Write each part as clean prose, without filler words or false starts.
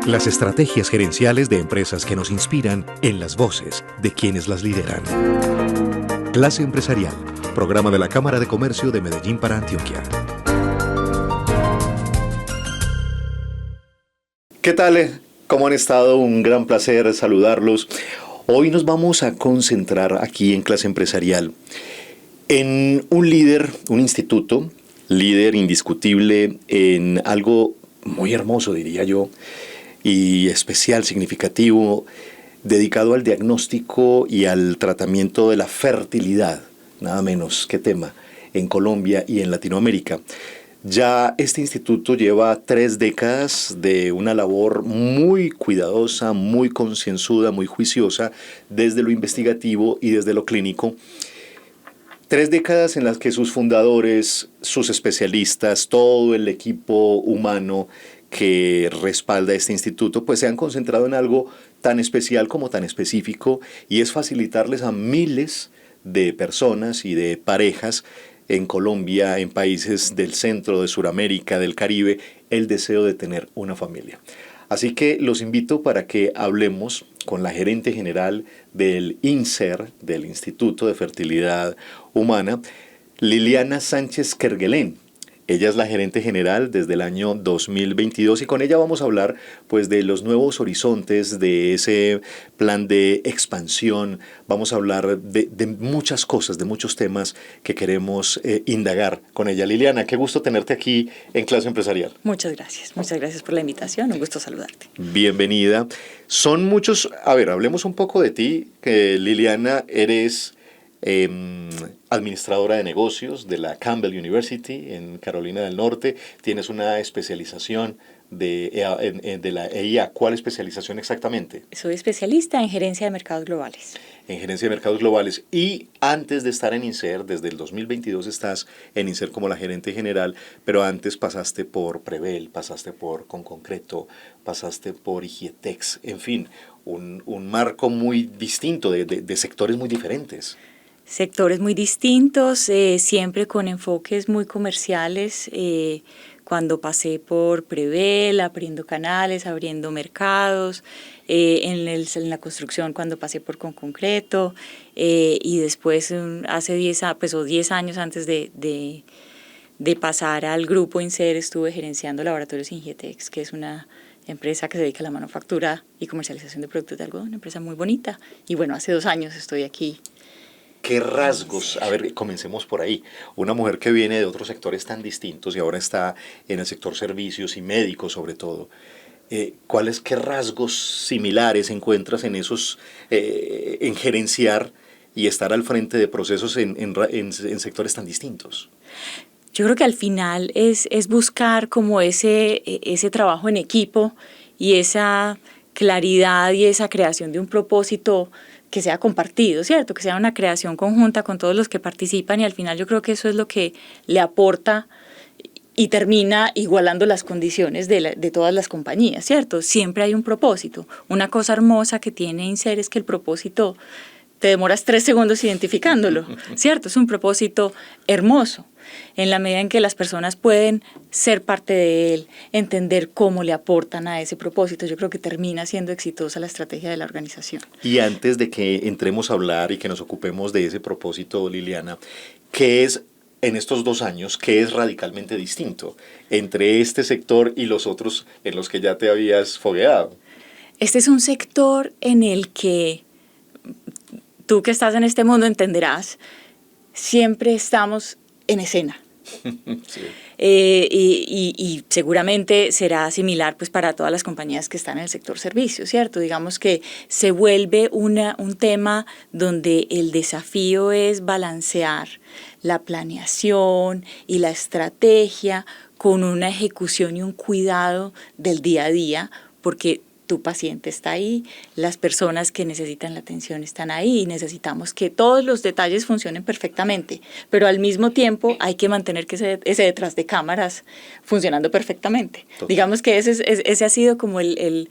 Las estrategias gerenciales de empresas que nos inspiran en las voces de quienes las lideran. Clase Empresarial, programa de la Cámara de Comercio de Medellín para Antioquia. ¿Qué tal? ¿Cómo han estado? Un gran placer saludarlos. Hoy nos vamos a concentrar aquí en Clase Empresarial en un líder, un instituto, líder indiscutible en algo muy hermoso, diría yo, y especial, significativo, dedicado al diagnóstico y al tratamiento de la fertilidad, nada menos que tema, en Colombia y en Latinoamérica. Ya este instituto lleva 3 décadas de una labor muy cuidadosa, muy concienzuda, muy juiciosa, desde lo investigativo y desde lo clínico. 3 décadas en las que sus fundadores, sus especialistas, todo el equipo humano que respalda este instituto, pues se han concentrado en algo tan especial como tan específico, y es facilitarles a miles de personas y de parejas en Colombia, en países del centro, de Sudamérica, del Caribe, el deseo de tener una familia. Así que los invito para que hablemos con la gerente general del INSER, del Instituto de Fertilidad Humana, Liliana Sánchez Kerguelén. Ella es la gerente general desde el año 2022 y con ella vamos a hablar pues de los nuevos horizontes, de ese plan de expansión. Vamos a hablar de muchas cosas, de muchos temas que queremos indagar con ella. Liliana, qué gusto tenerte aquí en Clase Empresarial. Muchas gracias por la invitación, un gusto saludarte. Bienvenida. Son muchos, hablemos un poco de ti. Liliana, eres administradora de negocios de la Campbell University en Carolina del Norte. Tienes una especialización de la EIA. ¿Cuál especialización exactamente? Soy especialista en gerencia de mercados globales. En gerencia de mercados globales. Y antes de estar en INSER, desde el 2022 estás en INSER como la gerente general, pero antes pasaste por Prevel, pasaste por Conconcreto, pasaste por Higietex, en fin, un marco muy distinto de sectores muy diferentes. Sectores muy distintos, siempre con enfoques muy comerciales. Cuando pasé por Prevel, abriendo canales, abriendo mercados, en la construcción cuando pasé por Conconcreto, y después hace 10 años antes de pasar al grupo INSER estuve gerenciando Laboratorios Ingietex, que es una empresa que se dedica a la manufactura y comercialización de productos de algodón, una empresa muy bonita. Y bueno, hace 2 años estoy aquí. ¿Qué rasgos? A ver, comencemos por ahí. Una mujer que viene de otros sectores tan distintos y ahora está en el sector servicios y médicos sobre todo. ¿Qué rasgos similares encuentras en esos, en gerenciar y estar al frente de procesos en sectores tan distintos? Yo creo que al final es buscar como ese trabajo en equipo y esa claridad y esa creación de un propósito que sea compartido, ¿cierto? Que sea una creación conjunta con todos los que participan, y al final yo creo que eso es lo que le aporta y termina igualando las condiciones de todas las compañías, ¿cierto? Siempre hay un propósito. Una cosa hermosa que tiene INSER es que el propósito te demoras 3 segundos identificándolo, ¿cierto? Es un propósito hermoso, en la medida en que las personas pueden ser parte de él, entender cómo le aportan a ese propósito. Yo creo que termina siendo exitosa la estrategia de la organización. Y antes de que entremos a hablar y que nos ocupemos de ese propósito, Liliana, ¿qué es en estos 2 años, qué es radicalmente distinto entre este sector y los otros en los que ya te habías fogueado? Este es un sector en el que tú que estás en este mundo entenderás, siempre estamos en escena. Sí. Y seguramente será similar pues para todas las compañías que están en el sector servicios, ¿cierto? Digamos que se vuelve un tema donde el desafío es balancear la planeación y la estrategia con una ejecución y un cuidado del día a día, porque tu paciente está ahí, las personas que necesitan la atención están ahí, y necesitamos que todos los detalles funcionen perfectamente, pero al mismo tiempo hay que mantener que ese detrás de cámaras funcionando perfectamente. Total. Digamos que ese ha sido como el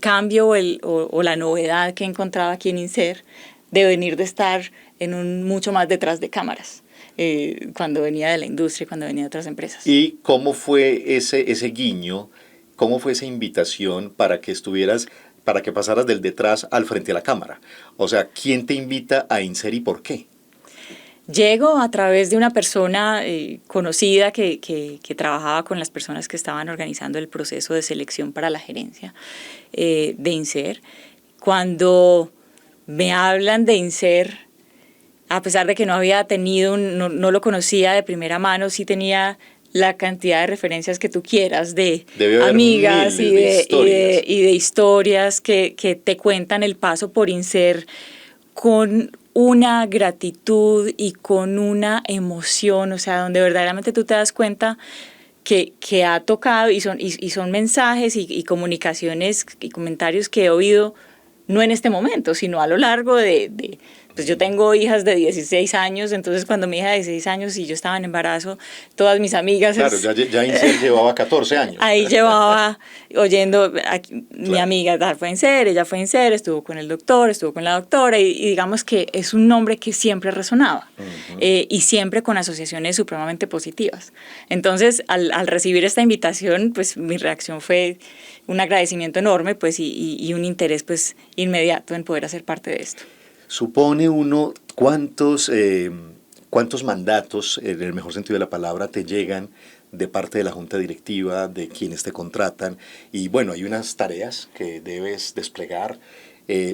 cambio o la novedad que he encontrado aquí en INSER, de venir de estar en mucho más detrás de cámaras. Cuando venía de la industria, cuando venía de otras empresas. ¿Y cómo fue ese guiño ¿cómo fue esa invitación para que pasaras del detrás al frente a la cámara? O sea, ¿quién te invita a INSER y por qué? Llego a través de una persona conocida que trabajaba con las personas que estaban organizando el proceso de selección para la gerencia de INSER. Cuando me hablan de INSER, a pesar de que no había tenido, no lo conocía de primera mano, sí tenía la cantidad de referencias que tú quieras de amigas y de historias que te cuentan el paso por INSER con una gratitud y con una emoción, o sea, donde verdaderamente tú te das cuenta que ha tocado y son mensajes y comunicaciones y comentarios que he oído no en este momento, sino a lo largo pues yo tengo hijas de 16 años, entonces cuando mi hija de 16 años y yo estaba en embarazo, todas mis amigas... Claro, ya INSER llevaba 14 años. Ahí llevaba oyendo, mi claro. amiga tal fue INSER, ella fue INSER, estuvo con el doctor, estuvo con la doctora y digamos que es un nombre que siempre resonaba y siempre con asociaciones supremamente positivas. Entonces, al recibir esta invitación, pues mi reacción fue un agradecimiento enorme pues y un interés pues inmediato en poder hacer parte de esto. Supone uno cuántos mandatos, en el mejor sentido de la palabra, te llegan de parte de la junta directiva, de quienes te contratan, y bueno, hay unas tareas que debes desplegar,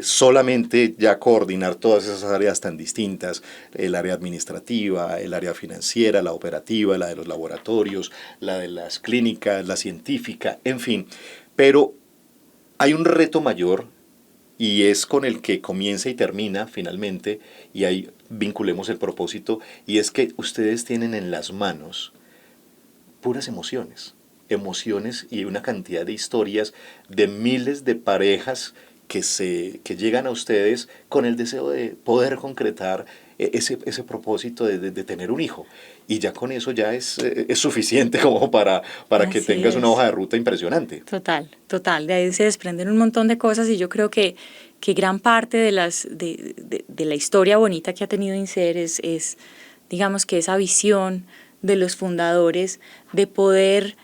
solamente ya coordinar todas esas áreas tan distintas, el área administrativa, el área financiera, la operativa, la de los laboratorios, la de las clínicas, la científica, en fin, pero hay un reto mayor y es con el que comienza y termina finalmente, y ahí vinculemos el propósito, y es que ustedes tienen en las manos puras emociones y una cantidad de historias de miles de parejas que llegan a ustedes con el deseo de poder concretar ese propósito de tener un hijo. Y ya con eso ya es suficiente como para que tengas una hoja de ruta impresionante. Total. De ahí se desprenden un montón de cosas y yo creo que gran parte de la historia bonita que ha tenido INSER es, digamos que esa visión de los fundadores de poder,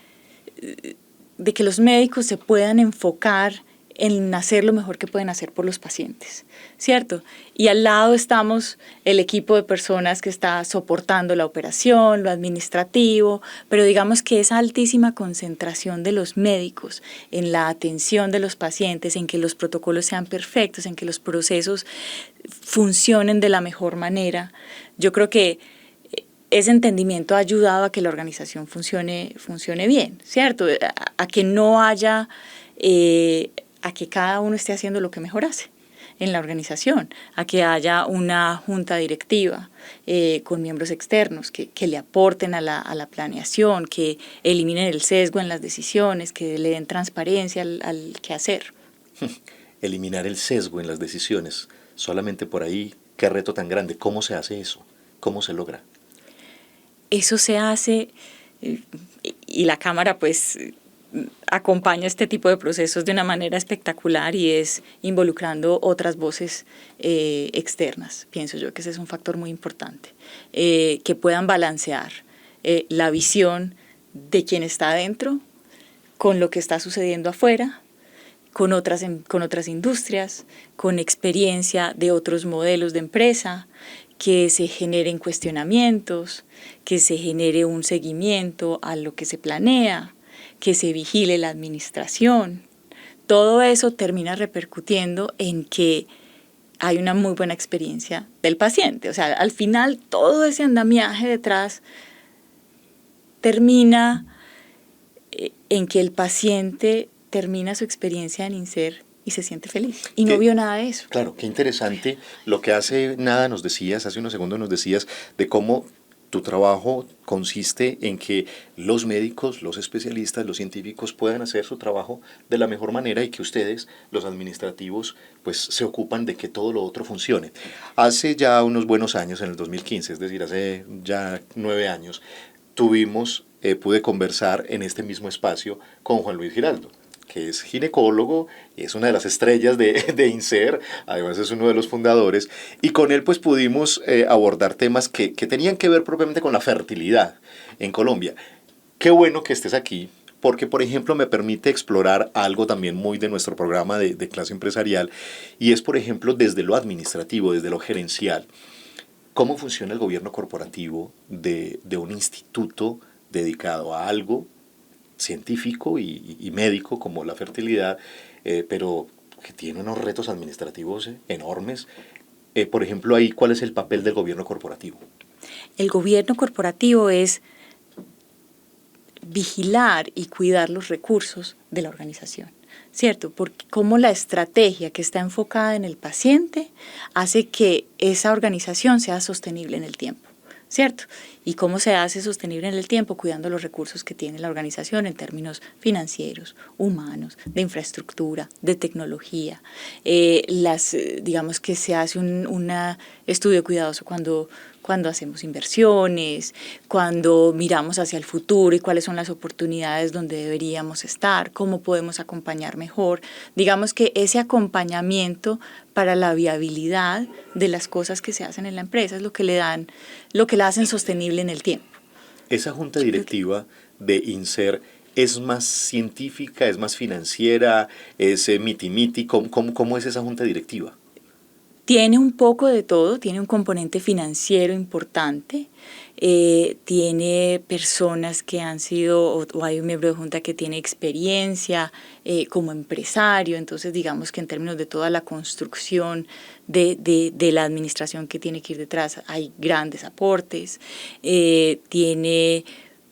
de que los médicos se puedan enfocar en hacer lo mejor que pueden hacer por los pacientes, ¿cierto? Y al lado estamos el equipo de personas que está soportando la operación, lo administrativo, pero digamos que esa altísima concentración de los médicos en la atención de los pacientes, en que los protocolos sean perfectos, en que los procesos funcionen de la mejor manera, yo creo que ese entendimiento ha ayudado a que la organización funcione bien, ¿cierto? A que no haya... a que cada uno esté haciendo lo que mejor hace en la organización, a que haya una junta directiva con miembros externos que le aporten a la planeación, que eliminen el sesgo en las decisiones, que le den transparencia al quehacer. Eliminar el sesgo en las decisiones, solamente por ahí, qué reto tan grande. ¿Cómo se hace eso? ¿Cómo se logra? Eso se hace y la Cámara pues acompaña este tipo de procesos de una manera espectacular y es involucrando otras voces externas. Pienso yo que ese es un factor muy importante, que puedan balancear la visión de quien está adentro con lo que está sucediendo afuera, con otras industrias, con experiencia de otros modelos de empresa, que se generen cuestionamientos, que se genere un seguimiento a lo que se planea, que se vigile la administración. Todo eso termina repercutiendo en que hay una muy buena experiencia del paciente. O sea, al final todo ese andamiaje detrás termina en que el paciente termina su experiencia en INSER y se siente feliz. Y no vio nada de eso. Claro, qué interesante lo que hace unos segundos nos decías de cómo tu trabajo consiste en que los médicos, los especialistas, los científicos puedan hacer su trabajo de la mejor manera y que ustedes, los administrativos, pues se ocupan de que todo lo otro funcione. Hace ya unos buenos años, en el 2015, es decir, hace ya 9 años, pude conversar en este mismo espacio con Juan Luis Giraldo, que es ginecólogo y es una de las estrellas de INSER, además es uno de los fundadores, y con él pues pudimos abordar temas que tenían que ver propiamente con la fertilidad en Colombia. Qué bueno que estés aquí, porque, por ejemplo, me permite explorar algo también muy de nuestro programa de clase empresarial, y es, por ejemplo, desde lo administrativo, desde lo gerencial, cómo funciona el gobierno corporativo de un instituto dedicado a algo científico y médico como la fertilidad, pero que tiene unos retos administrativos enormes. Por ejemplo, ahí, ¿cuál es el papel del gobierno corporativo? El gobierno corporativo es vigilar y cuidar los recursos de la organización, ¿cierto? Porque como la estrategia que está enfocada en el paciente hace que esa organización sea sostenible en el tiempo, ¿cierto? Y cómo se hace sostenible en el tiempo, cuidando los recursos que tiene la organización en términos financieros, humanos, de infraestructura, de tecnología. Digamos que se hace un estudio cuidadoso cuando hacemos inversiones, cuando miramos hacia el futuro y cuáles son las oportunidades donde deberíamos estar, cómo podemos acompañar mejor. Digamos que ese acompañamiento para la viabilidad de las cosas que se hacen en la empresa es lo que la hacen sostenible en el tiempo. Esa junta directiva de INSER es más científica, es más financiera, es miti-miti. ¿Cómo es esa junta directiva? Tiene un poco de todo, tiene un componente financiero importante, tiene personas que han sido, o hay un miembro de junta que tiene experiencia como empresario, entonces digamos que en términos de toda la construcción de la administración que tiene que ir detrás hay grandes aportes, tiene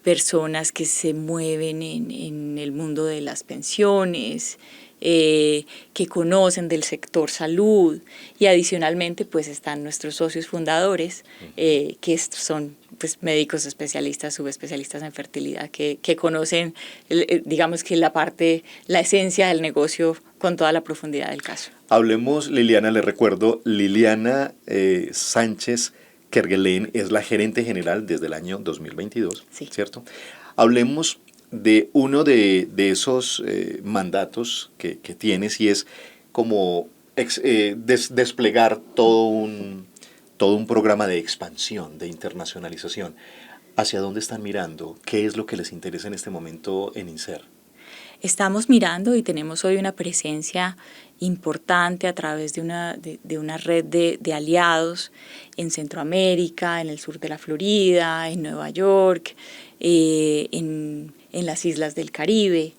personas que se mueven en el mundo de las pensiones, que conocen del sector salud, y adicionalmente pues están nuestros socios fundadores, que son pues médicos especialistas, subespecialistas en fertilidad, que conocen digamos que la esencia del negocio con toda la profundidad del caso. Hablemos, Liliana, le recuerdo, Liliana Sánchez Kerguelen es la gerente general desde el año 2022, sí. ¿Cierto? Hablemos de uno de esos mandatos que tienes, y es como desplegar todo un programa de expansión, de internacionalización. ¿Hacia dónde están mirando? ¿Qué es lo que les interesa en este momento en INSER? Estamos mirando y tenemos hoy una presencia importante a través de una red de aliados en Centroamérica, en el sur de la Florida, en Nueva York, en las islas del Caribe.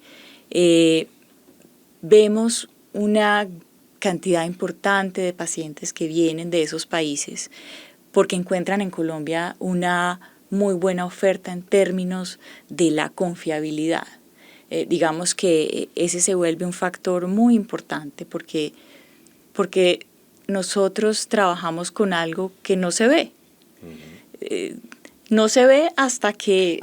Vemos una cantidad importante de pacientes que vienen de esos países porque encuentran en Colombia una muy buena oferta en términos de la confiabilidad. Digamos que ese se vuelve un factor muy importante porque nosotros trabajamos con algo que no se ve. No se ve hasta que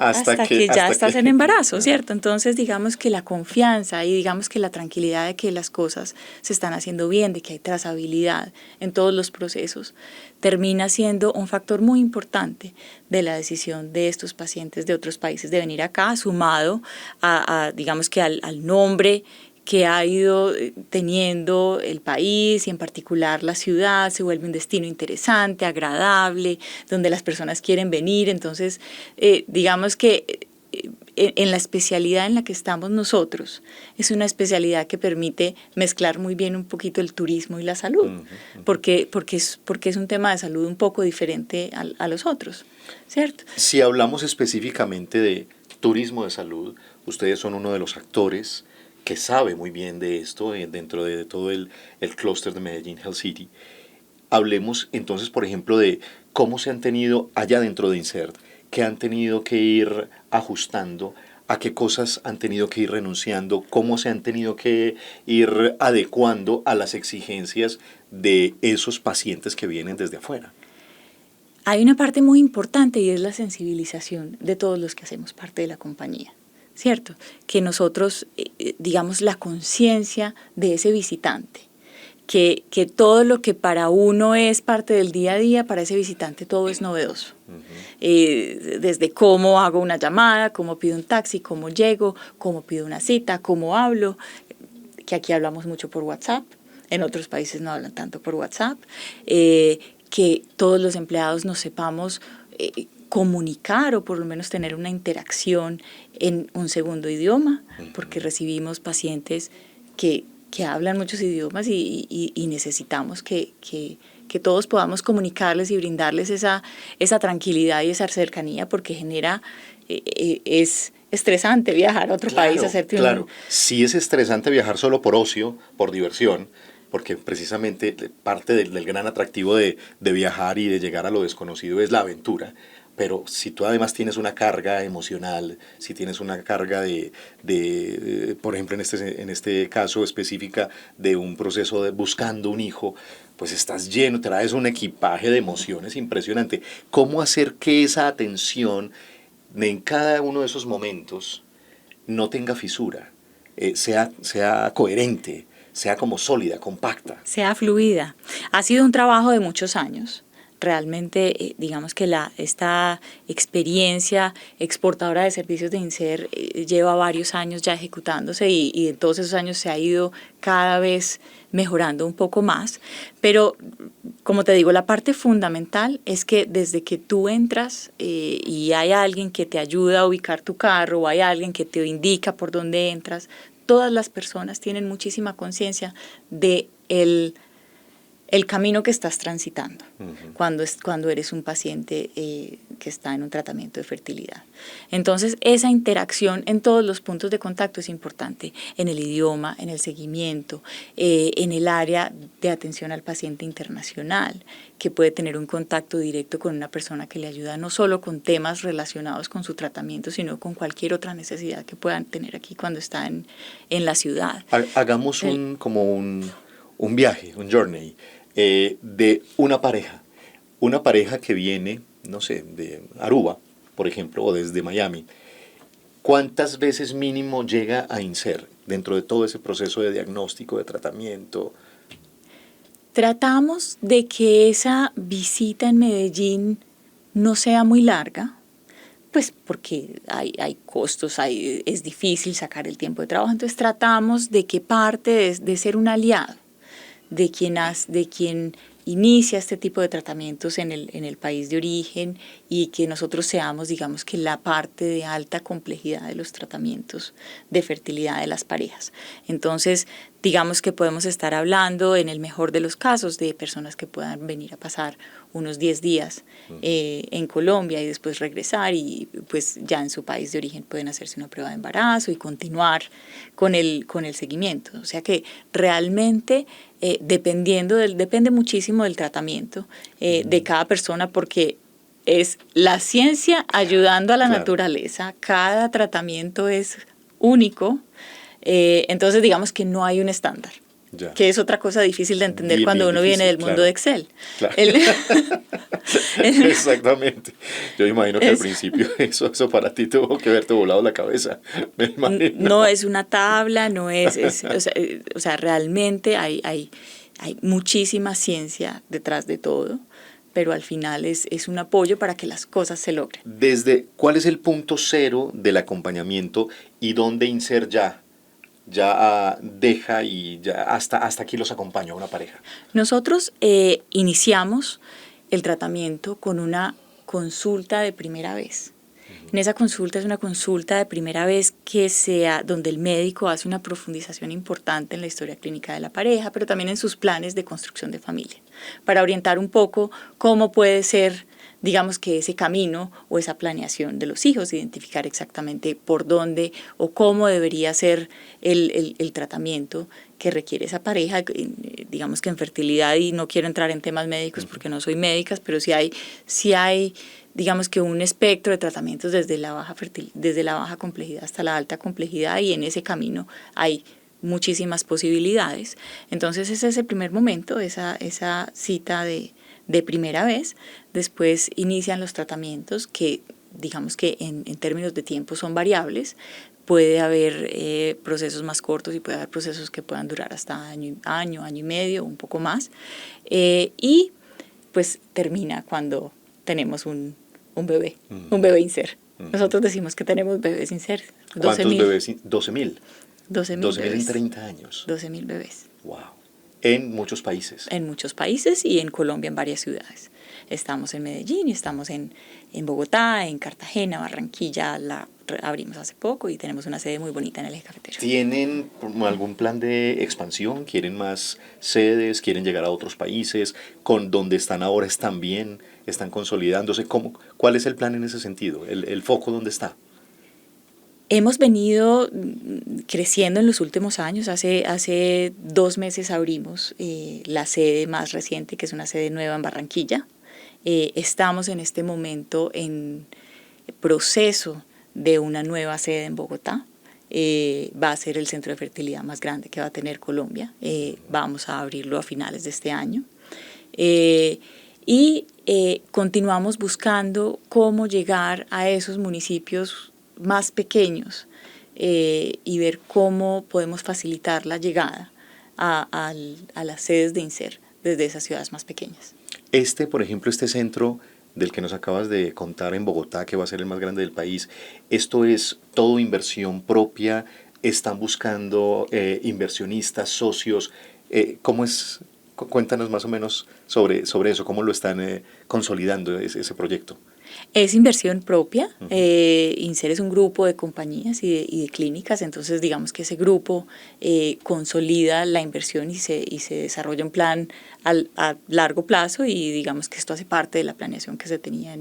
ya estás en embarazo, ¿cierto? Entonces, digamos que la confianza y digamos que la tranquilidad de que las cosas se están haciendo bien, de que hay trazabilidad en todos los procesos, termina siendo un factor muy importante de la decisión de estos pacientes de otros países de venir acá, sumado digamos que al nombre que ha ido teniendo el país y en particular la ciudad. Se vuelve un destino interesante, agradable, donde las personas quieren venir. Entonces, digamos que en la especialidad en la que estamos nosotros, es una especialidad que permite mezclar muy bien un poquito el turismo y la salud, porque es un tema de salud un poco diferente a los otros, ¿cierto? Si hablamos específicamente de turismo de salud, ustedes son uno de los actores que sabe muy bien de esto dentro de todo el clúster de Medellín Health City. Hablemos entonces, por ejemplo, de cómo se han tenido allá dentro de INSERT, que han tenido que ir ajustando, a qué cosas han tenido que ir renunciando, cómo se han tenido que ir adecuando a las exigencias de esos pacientes que vienen desde afuera. Hay una parte muy importante y es la sensibilización de todos los que hacemos parte de la compañía. ¿Cierto? Que nosotros, digamos, la conciencia de ese visitante, que todo lo que para uno es parte del día a día, para ese visitante todo es novedoso. Desde cómo hago una llamada, cómo pido un taxi, cómo llego, cómo pido una cita, cómo hablo, que aquí hablamos mucho por WhatsApp, en otros países no hablan tanto por WhatsApp, que todos los empleados nos sepamos comunicar o por lo menos tener una interacción en un segundo idioma, porque recibimos pacientes que hablan muchos idiomas y necesitamos que todos podamos comunicarles y brindarles esa tranquilidad y esa cercanía, porque es estresante viajar a otro país, hacerte Claro, sí es estresante viajar solo por ocio, por diversión, porque precisamente parte del gran atractivo de viajar y de llegar a lo desconocido es la aventura. Pero si tú además tienes una carga emocional, si tienes una carga por ejemplo, en este caso específica de un proceso de buscando un hijo, pues estás lleno, traes un equipaje de emociones impresionante. ¿Cómo hacer que esa atención en cada uno de esos momentos no tenga fisura, sea coherente, sea como sólida, compacta? Sea fluida. Ha sido un trabajo de muchos años. Realmente, digamos que esta experiencia exportadora de servicios de INSER lleva varios años ya ejecutándose y en todos esos años se ha ido cada vez mejorando un poco más. Pero, como te digo, la parte fundamental es que desde que tú entras y hay alguien que te ayuda a ubicar tu carro o hay alguien que te indica por dónde entras, todas las personas tienen muchísima conciencia de el camino que estás transitando cuando eres un paciente que está en un tratamiento de fertilidad. Entonces, esa interacción en todos los puntos de contacto es importante, en el idioma, en el seguimiento, en el área de atención al paciente internacional, que puede tener un contacto directo con una persona que le ayuda no solo con temas relacionados con su tratamiento, sino con cualquier otra necesidad que puedan tener aquí cuando está en la ciudad. Hagamos un viaje, un journey, de una pareja que viene, no sé, de Aruba, por ejemplo, o desde Miami. ¿Cuántas veces mínimo llega a INSER dentro de todo ese proceso de diagnóstico, de tratamiento? Tratamos de que esa visita en Medellín no sea muy larga, pues porque hay costos, es difícil sacar el tiempo de trabajo. Entonces tratamos de que parte de ser un aliado de quien inicia este tipo de tratamientos en el país de origen y que nosotros seamos, digamos, que la parte de alta complejidad de los tratamientos de fertilidad de las parejas. Entonces, digamos que podemos estar hablando, en el mejor de los casos, de personas que puedan venir a pasar unos 10 días en Colombia y después regresar y pues ya en su país de origen pueden hacerse una prueba de embarazo y continuar con el seguimiento. O sea que realmente depende muchísimo del tratamiento de cada persona, porque es la ciencia ayudando a la naturaleza. Cada tratamiento es único. Entonces digamos que no hay un estándar. Ya. Que es otra cosa difícil de entender cuando uno viene del mundo de Excel. Claro. Exactamente. Yo imagino que al principio eso para ti tuvo que haberte volado la cabeza. Me imagino. No es una tabla, no o sea, realmente hay muchísima ciencia detrás de todo, pero al final es un apoyo para que las cosas se logren. ¿Cuál es el punto cero del acompañamiento y dónde INSER ya deja y ya hasta aquí los acompaña una pareja? Nosotros iniciamos el tratamiento con una consulta de primera vez. En esa consulta es una consulta de primera vez donde el médico hace una profundización importante en la historia clínica de la pareja, pero también en sus planes de construcción de familia, para orientar un poco cómo puede ser, digamos, que ese camino o esa planeación de los hijos, identificar exactamente por dónde o cómo debería ser el tratamiento que requiere esa pareja. Digamos que en fertilidad, y no quiero entrar en temas médicos porque no soy médica, pero sí hay digamos que un espectro de tratamientos desde la baja complejidad hasta la alta complejidad, y en ese camino hay muchísimas posibilidades. Entonces ese es el primer momento, esa cita de primera vez. Después inician los tratamientos que, digamos que en términos de tiempo son variables. Puede haber procesos más cortos y puede haber procesos que puedan durar hasta año y medio, un poco más. Y pues termina cuando tenemos un bebé, un bebé INSER. Nosotros decimos que tenemos bebés INSER. ¿Cuántos bebés? 12.000. 12.000 12.000 en 30 años. 12.000 bebés. Wow. en muchos países. En muchos países y en Colombia en varias ciudades. Estamos en Medellín y estamos en Bogotá, en Cartagena, Barranquilla, la abrimos hace poco y tenemos una sede muy bonita en el eje cafetero. ¿Tienen algún plan de expansión? ¿Quieren más sedes? ¿Quieren llegar a otros países? ¿Con donde están ahora están bien? ¿Están consolidándose? ¿Cuál es el plan en ese sentido? ¿El foco dónde está? Hemos venido creciendo en los últimos años. Hace 2 meses abrimos la sede más reciente, que es una sede nueva en Barranquilla. Estamos en este momento en proceso de una nueva sede en Bogotá. Va a ser el centro de fertilidad más grande que va a tener Colombia. Vamos a abrirlo a finales de este año. Y continuamos buscando cómo llegar a esos municipios más pequeños y ver cómo podemos facilitar la llegada a las sedes de INSER desde esas ciudades más pequeñas. Por ejemplo, este centro del que nos acabas de contar en Bogotá, que va a ser el más grande del país, ¿esto es todo inversión propia? ¿Están buscando inversionistas, socios? ¿Cómo es? Cuéntanos más o menos sobre eso, cómo lo están consolidando ese proyecto. Es inversión propia. INSER es un grupo de compañías y de clínicas, entonces digamos que ese grupo consolida la inversión y se desarrolla un plan a largo plazo y digamos que esto hace parte de la planeación que se tenía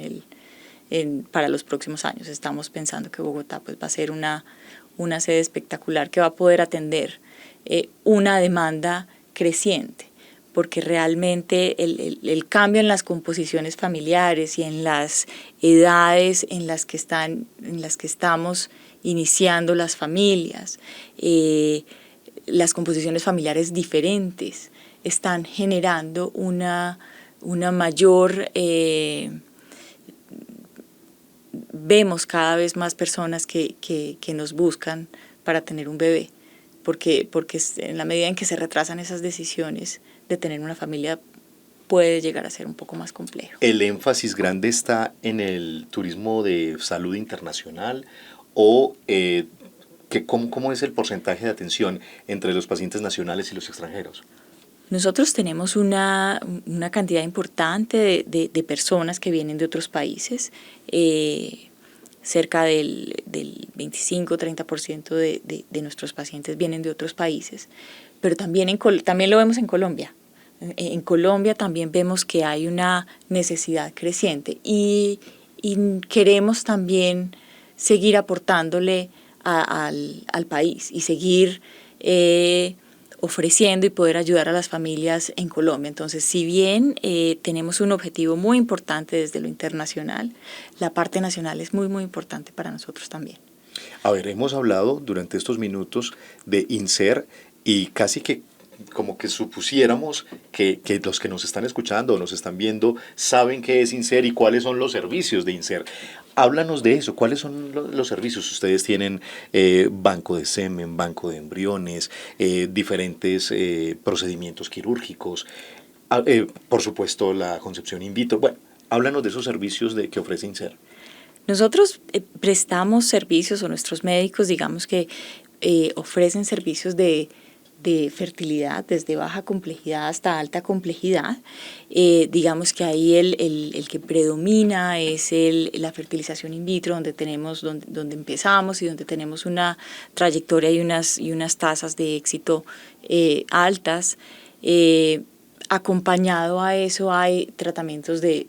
para los próximos años. Estamos pensando que Bogotá pues, va a ser una sede espectacular que va a poder atender una demanda creciente, porque realmente el cambio en las composiciones familiares y en las edades en las que estamos iniciando las familias, las composiciones familiares diferentes están generando una mayor, vemos cada vez más personas que nos buscan para tener un bebé, porque en la medida en que se retrasan esas decisiones de tener una familia puede llegar a ser un poco más complejo. ¿El énfasis grande está en el turismo de salud internacional o cómo es el porcentaje de atención entre los pacientes nacionales y los extranjeros? Nosotros tenemos una cantidad importante de personas que vienen de otros países, cerca del 25-30% de nuestros pacientes vienen de otros países, pero también lo vemos en Colombia. En Colombia también vemos que hay una necesidad creciente y queremos también seguir aportándole al país y seguir ofreciendo y poder ayudar a las familias en Colombia. Entonces, si bien tenemos un objetivo muy importante desde lo internacional, la parte nacional es muy, muy importante para nosotros también. A ver, hemos hablado durante estos minutos de INSER y casi que como que supusiéramos que los que nos están escuchando o nos están viendo saben qué es INSER y cuáles son los servicios de INSER. Háblanos de eso, ¿cuáles son los servicios? Ustedes tienen banco de semen, banco de embriones, diferentes procedimientos quirúrgicos, por supuesto la concepción in vitro. Bueno, háblanos de esos servicios que ofrece INSER. Nosotros prestamos servicios, o nuestros médicos digamos que ofrecen servicios de fertilidad desde baja complejidad hasta alta complejidad. Digamos que ahí el que predomina es la fertilización in vitro, donde empezamos y donde tenemos una trayectoria y unas tasas de éxito altas. Acompañado a eso hay tratamientos de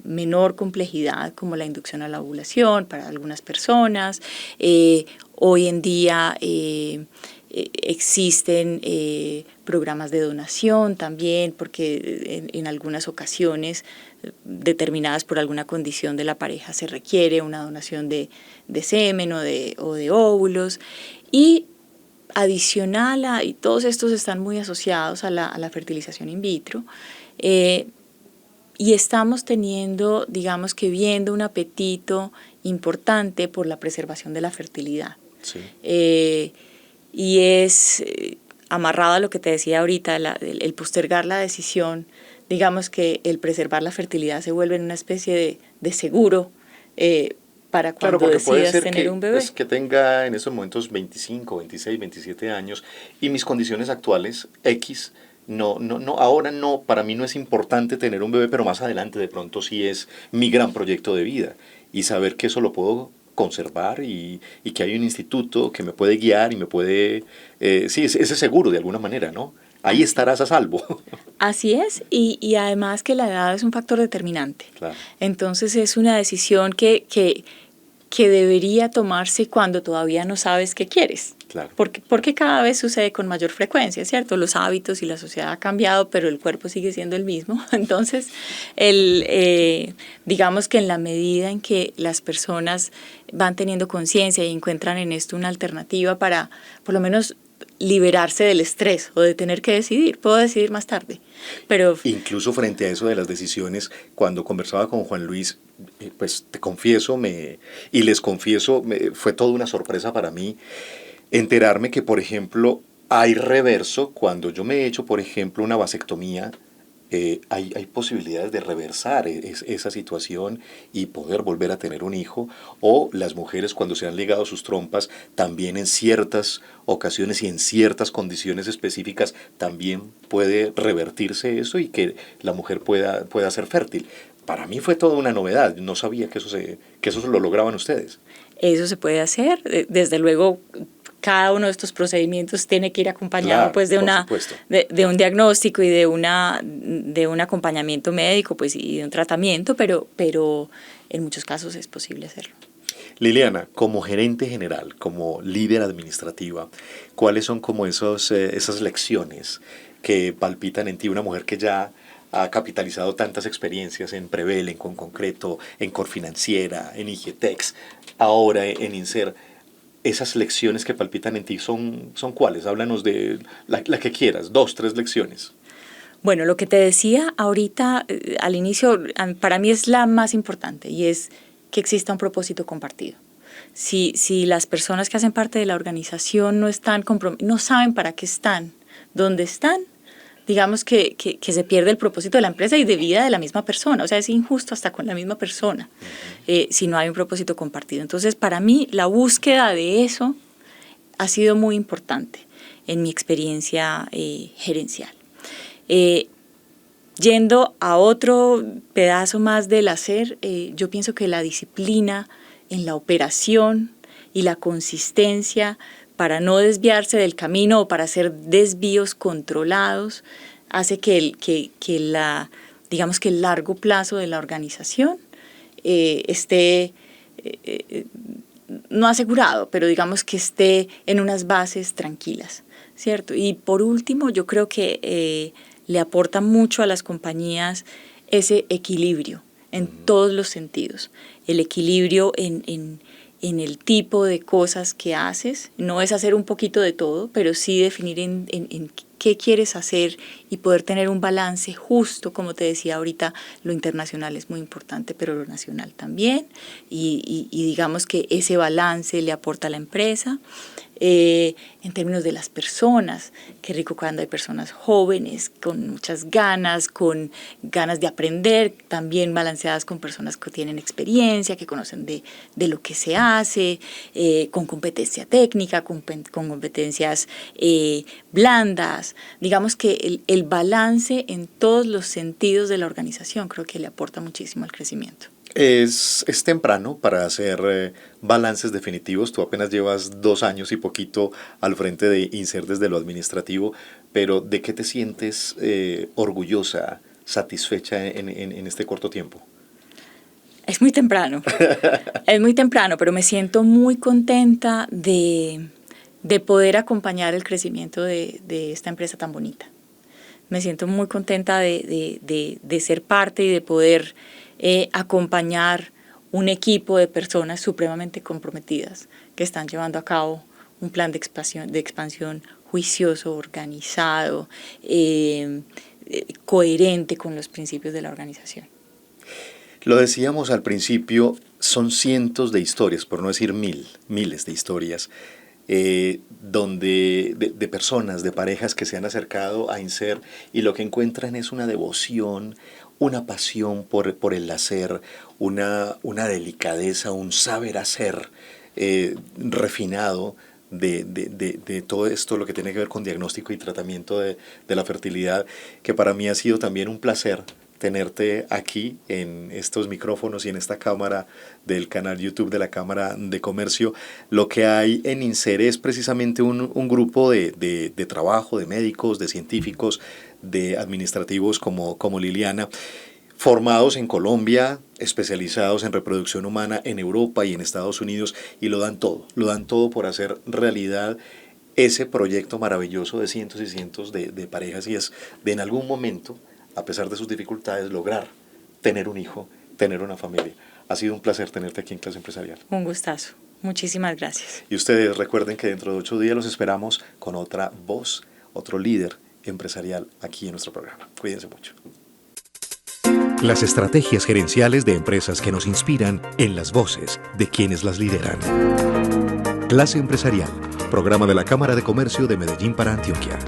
menor complejidad como la inducción a la ovulación para algunas personas. Hoy en día existen programas de donación también, porque en algunas ocasiones determinadas por alguna condición de la pareja se requiere una donación de semen o de óvulos. Y adicional y todos estos están muy asociados a la fertilización in vitro. Y estamos teniendo, digamos que viendo un apetito importante por la preservación de la fertilidad. Sí. Y es amarrado a lo que te decía ahorita, el postergar la decisión, digamos que el preservar la fertilidad se vuelve en una especie de seguro para cuando decidas tener un bebé. Pues, que tenga en esos momentos 25, 26, 27 años y mis condiciones actuales X no, ahora no, para mí no es importante tener un bebé, pero más adelante de pronto sí es mi gran proyecto de vida. Y saber que eso lo puedo conservar y que hay un instituto que me puede guiar y me puede, sí, ese seguro de alguna manera, ¿no? Ahí Así estarás a es. salvo. Así es, y además que la edad es un factor determinante. Claro, Entonces es una decisión que debería tomarse cuando todavía no sabes qué quieres. claro. Porque cada vez sucede con mayor frecuencia, ¿cierto? Los hábitos y la sociedad ha cambiado, pero el cuerpo sigue siendo el mismo. Entonces, digamos que en la medida en que las personas van teniendo conciencia y encuentran en esto una alternativa para, por lo menos, liberarse del estrés o de tener que decidir, puedo decidir más tarde. Pero Incluso frente a eso de las decisiones, cuando conversaba con Juan Luis, pues te confieso, y les confieso, fue toda una sorpresa para mí enterarme que, por ejemplo, hay reverso cuando yo me he hecho, por ejemplo, una vasectomía. Hay posibilidades de reversar esa situación y poder volver a tener un hijo, o las mujeres cuando se han ligado sus trompas también en ciertas ocasiones y en ciertas condiciones específicas también puede revertirse eso y que la mujer pueda ser fértil. Para mí fue toda una novedad, no sabía que eso lo lograban ustedes. eso se puede hacer. Desde luego, cada uno de estos procedimientos tiene que ir acompañado Claro, pues por supuesto. de un diagnóstico y de un acompañamiento médico pues y de un tratamiento, pero en muchos casos es posible hacerlo. Liliana, como gerente general, como líder administrativa, ¿cuáles son como esas lecciones que palpitan en ti? Una mujer que ya ha capitalizado tantas experiencias en Prevel, en Concreto, en Corfinanciera, en Ingetex, ahora en Inser. Esas lecciones que palpitan en ti son ¿cuáles? Háblanos de la que quieras, 2, 3 lecciones. Bueno, lo que te decía ahorita al inicio, para mí es la más importante y es que exista un propósito compartido. Si las personas que hacen parte de la organización no saben para qué están, dónde están, digamos que se pierde el propósito de la empresa y de vida de la misma persona. O sea, es injusto hasta con la misma persona si no hay un propósito compartido. Entonces, para mí, la búsqueda de eso ha sido muy importante en mi experiencia gerencial. Eh, Yendo a otro pedazo más del hacer, yo pienso que la disciplina en la operación y la consistencia para no desviarse del camino o para hacer desvíos controlados hace digamos que el largo plazo de la organización esté no asegurado, pero digamos que esté en unas bases tranquilas, ¿cierto? Y por último, yo creo que le aporta mucho a las compañías ese equilibrio en todos los sentidos. El equilibrio en el tipo de cosas que haces. No es hacer un poquito de todo, pero sí definir en qué quieres hacer y poder tener un balance justo. Como te decía ahorita, lo internacional es muy importante, pero lo nacional también. Y digamos que ese balance le aporta a la empresa. En términos de las personas, qué rico cuando hay personas jóvenes, con muchas ganas, con ganas de aprender, también balanceadas con personas que tienen experiencia, que conocen de lo que se hace, con competencia técnica, con competencias blandas. Digamos que el balance en todos los sentidos de la organización creo que le aporta muchísimo al crecimiento. Es temprano para hacer balances definitivos. Tú apenas llevas 2 años y poquito al frente de Inser desde lo administrativo, pero ¿de qué te sientes orgullosa, satisfecha en este corto tiempo? Es muy temprano, pero me siento muy contenta de poder acompañar el crecimiento de esta empresa tan bonita. Me siento muy contenta de ser parte y de poder acompañar un equipo de personas supremamente comprometidas que están llevando a cabo un plan de expansión juicioso, organizado, coherente con los principios de la organización. Lo decíamos al principio, son cientos de historias, por no decir miles de historias, de personas, de parejas que se han acercado a Inser y lo que encuentran es una devoción, una pasión por el hacer, una delicadeza, un saber hacer refinado de todo esto, lo que tiene que ver con diagnóstico y tratamiento de la fertilidad, que para mí ha sido también un placer tenerte aquí en estos micrófonos y en esta cámara del canal YouTube de la Cámara de Comercio. Lo que hay en INSERE es precisamente un grupo de trabajo, de médicos, de científicos, de administrativos como Liliana, formados en Colombia, especializados en reproducción humana en Europa y en Estados Unidos, y lo dan todo por hacer realidad ese proyecto maravilloso de cientos y cientos de parejas, y es de en algún momento, a pesar de sus dificultades, lograr tener un hijo, tener una familia. Ha sido un placer tenerte aquí en Clase Empresarial. Un gustazo. Muchísimas gracias. Y ustedes recuerden que dentro de 8 días los esperamos con otra voz, otro líder empresarial aquí en nuestro programa. Cuídense mucho. Las estrategias gerenciales de empresas que nos inspiran en las voces de quienes las lideran. Clase Empresarial, programa de la Cámara de Comercio de Medellín para Antioquia.